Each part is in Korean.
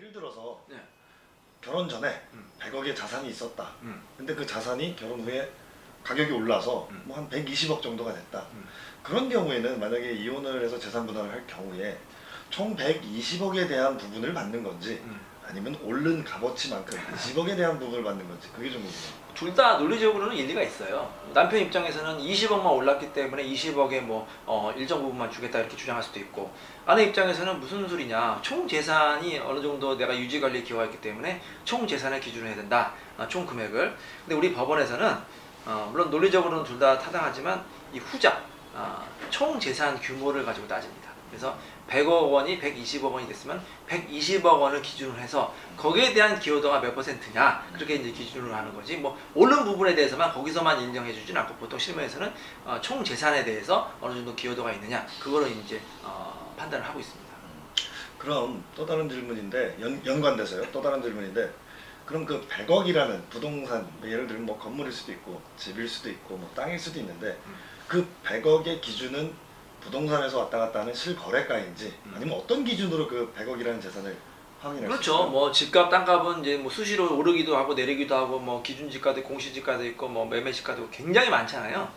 예를 들어서 네. 결혼 전에 100억의 자산이 있었다. 음. 근데 그 자산이 결혼 후에 가격이 올라서 음. 뭐 한 120억 정도가 됐다. 음. 그런 경우에는 만약에 이혼을 해서 재산 분할을 할 경우에 총 120억에 대한 부분을 받는 건지 아니면 오른 값어치만큼 20억에 대한 부분을 받는 건지 그게 좀 궁금해요. 둘 다 논리적으로는 일리가 있어요. 남편 입장에서는 20억만 올랐기 때문에 20억에 뭐 일정 부분만 주겠다 이렇게 주장할 수도 있고, 아내 입장에서는 무슨 소리냐, 총 재산이 어느 정도 내가 유지 관리에 기여했기 때문에 총 재산을 기준으로 해야 된다, 총 금액을. 근데 우리 법원에서는 물론 논리적으로는 둘 다 타당하지만 이 후자 총 재산 규모를 가지고 따집니다. 그래서 100억 원이 120억 원이 됐으면 120억 원을 기준으로 해서 거기에 대한 기여도가 몇 %냐, 그렇게 이제 기준으로 하는 거지, 뭐 오른 부분에 대해서만 거기서만 인정해 주진 않고, 보통 실무에서는 총 재산에 대해서 어느 정도 기여도가 있느냐, 그거를 이제 판단을 하고 있습니다. 그럼 또 다른 질문인데 연관돼서요. 또 다른 질문인데, 그럼 그 100억이라는 부동산, 예를 들면 뭐 건물일 수도 있고 집일 수도 있고 뭐 땅일 수도 있는데 그 100억의 기준은 부동산에서 왔다 갔다 하는 실거래가인지 아니면 어떤 기준으로 그 100억이라는 재산을 확인할 수 그렇죠. 있어요? 뭐 집값, 땅값은 이제 뭐 수시로 오르기도 하고 내리기도 하고, 뭐 기준지가도 있고 공시지가도 있고 뭐 매매시가도 있고 굉장히 많잖아요.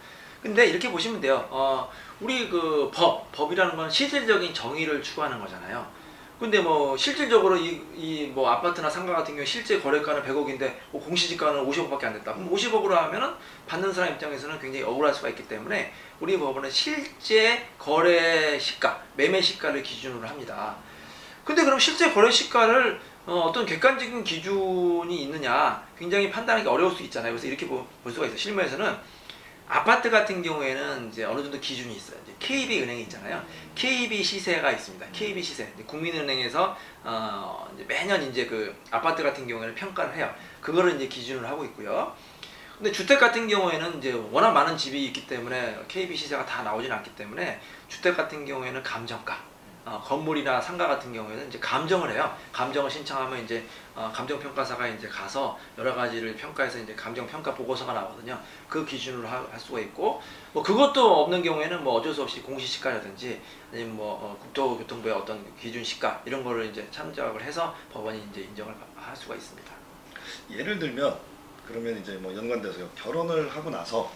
근데 이렇게 보시면 돼요. 우리 그 법이라는 건 실질적인 정의를 추구하는 거잖아요. 근데 뭐 실질적으로 이 뭐 아파트나 상가 같은 경우에 실제 거래가는 100억인데 공시지가는 50억밖에 안 됐다. 그럼 50억으로 하면은 받는 사람 입장에서는 굉장히 억울할 수가 있기 때문에 우리 법원은 실제 거래 시가, 매매 시가를 기준으로 합니다. 근데 그럼 실제 거래 시가를 어떤 객관적인 기준이 있느냐, 굉장히 판단하기 어려울 수 있잖아요. 그래서 이렇게 볼 수가 있어요. 실무에서는 아파트 같은 경우에는 이제 어느 정도 기준이 있어요. 이제 KB은행이 있잖아요. KB 시세가 있습니다. KB 시세. 국민은행에서 이제 매년 이제 그 아파트 같은 경우에는 평가를 해요. 그거를 이제 기준으로 하고 있고요. 근데 주택 같은 경우에는 이제 워낙 많은 집이 있기 때문에 KB 시세가 다 나오진 않기 때문에 주택 같은 경우에는 감정가, 건물이나 상가 같은 경우에는 이제 감정을 해요. 감정을 신청하면 이제 감정평가사가 이제 가서 여러 가지를 평가해서 이제 감정평가 보고서가 나오거든요. 그 기준으로 할 수가 있고, 뭐 그것도 없는 경우에는 뭐 어쩔 수 없이 공시시가라든지 아니면 뭐 국토교통부의 어떤 기준 시가 이런 거를 이제 참작을 해서 법원이 이제 인정을 할 수가 있습니다. 예를 들면 그러면 이제 뭐 연관돼서요. 결혼을 하고 나서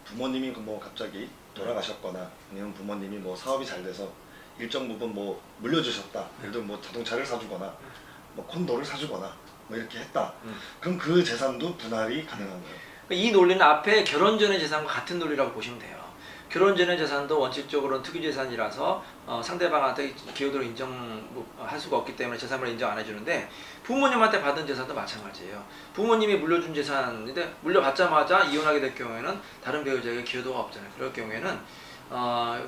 부모님이 뭐 갑자기 돌아가셨거나 아니면 부모님이 뭐 사업이 잘 돼서 일정 부분 뭐 물려주셨다. 예를 들면 뭐 자동차를 사주거나 뭐 콘도를 사주거나 뭐 이렇게 했다. 그럼 그 재산도 분할이 가능한가요? 이 논리는 앞에 결혼 전의 재산과 같은 논리라고 보시면 돼요. 결혼 전의 재산도 원칙적으로는 특유재산이라서 상대방한테 기여도를 인정할 수가 없기 때문에 재산을 인정 안 해주는데, 부모님한테 받은 재산도 마찬가지예요. 부모님이 물려준 재산인데 물려받자마자 이혼하게 될 경우에는 다른 배우자에게 기여도가 없잖아요. 그럴 경우에는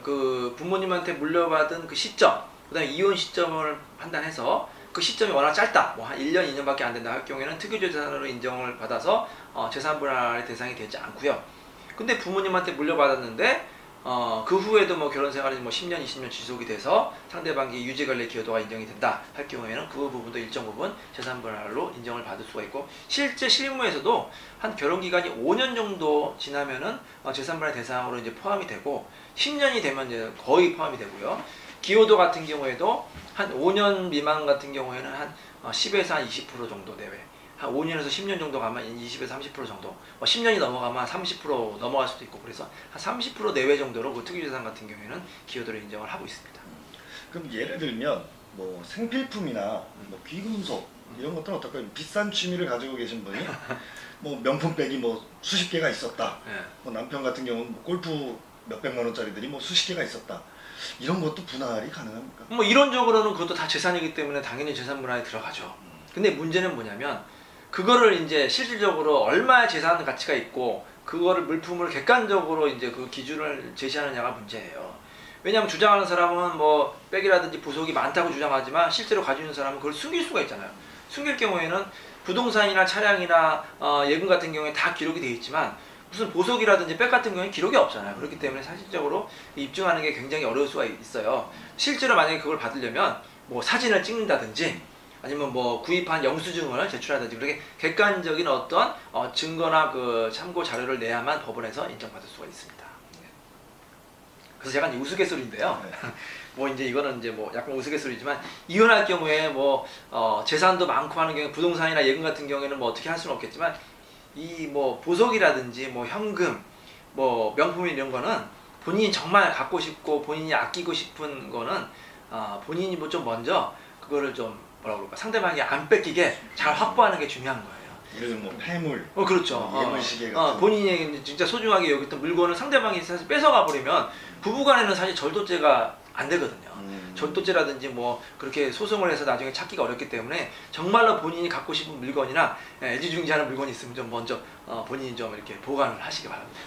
그 부모님한테 물려받은 그 시점, 그 다음에 이혼 시점을 판단해서 그 시점이 워낙 짧다, 뭐 한 1년, 2년밖에 안 된다 할 경우에는 특유재산으로 인정을 받아서 재산 분할의 대상이 되지 않고요. 근데 부모님한테 물려받았는데 그 후에도 뭐 결혼 생활이 뭐 10년, 20년 지속이 돼서 상대방이 유지관리 기여도가 인정이 된다 할 경우에는 그 부분도 일정 부분 재산 분할로 인정을 받을 수가 있고, 실제 실무에서도 한 결혼 기간이 5년 정도 지나면은 재산 분할 대상으로 이제 포함이 되고, 10년이 되면 이제 거의 포함이 되고요. 기여도 같은 경우에도 한 5년 미만 같은 경우에는 한 10에서 한 20% 정도 내외, 한 5년에서 10년 정도 가면 20에서 30% 정도, 10년이 넘어가면 30% 넘어갈 수도 있고, 그래서 한 30% 내외 정도로 그 특유재산 같은 경우에는 기여도를 인정을 하고 있습니다. 그럼 예를 들면 뭐 생필품이나 뭐 귀금속 이런 것들은 어떨까요? 비싼 취미를 가지고 계신 분이 뭐 명품백이 뭐 수십 개가 있었다. 네. 뭐 남편 같은 경우는 뭐 골프 몇백만 원짜리들이 뭐 수십 개가 있었다. 이런 것도 분할이 가능합니까? 뭐 이론적으로는 그것도 다 재산이기 때문에 당연히 재산 분할에 들어가죠. 근데 문제는 뭐냐면 그거를 이제 실질적으로 얼마의 재산 가치가 있고 그거를 물품을 객관적으로 이제 그 기준을 제시하느냐가 문제예요. 왜냐하면 주장하는 사람은 뭐 백이라든지 보석이 많다고 주장하지만 실제로 가지고 있는 사람은 그걸 숨길 수가 있잖아요. 숨길 경우에는 부동산이나 차량이나 예금 같은 경우에 다 기록이 되어 있지만 무슨 보석이라든지 백 같은 경우는 기록이 없잖아요. 그렇기 때문에 사실적으로 입증하는 게 굉장히 어려울 수가 있어요. 실제로 만약에 그걸 받으려면 뭐 사진을 찍는다든지 아니면 뭐 구입한 영수증을 제출하든지 그렇게 객관적인 어떤 증거나 그 참고 자료를 내야만 법원에서 인정받을 수가 있습니다. 그래서 제가 이제 우스갯소리인데요. 뭐 이제 이거는 이제 뭐 약간 우스갯소리지만 이혼할 경우에 뭐 재산도 많고 하는 경우에 부동산이나 예금 같은 경우에는 뭐 어떻게 할 수는 없겠지만 이 뭐 보석이라든지 뭐 현금 뭐 명품 이런 거는 본인이 정말 갖고 싶고 본인이 아끼고 싶은 거는 본인이 뭐 좀 먼저 그거를 좀 뭐라 그럴까 상대방이 안 뺏기게 잘 확보하는 게 중요한 거예요. 예를 들면 뭐 폐물, 그렇죠. 예물시계 같은 본인이 진짜 소중하게 여겼던 물건을 상대방이 사실 뺏어가 버리면 부부간에는 사실 절도죄가 안 되거든요. 절도죄라든지 뭐 그렇게 소송을 해서 나중에 찾기가 어렵기 때문에 정말로 본인이 갖고 싶은 물건이나 애지중지하는 물건이 있으면 좀 먼저 본인이 좀 이렇게 보관을 하시기 바랍니다.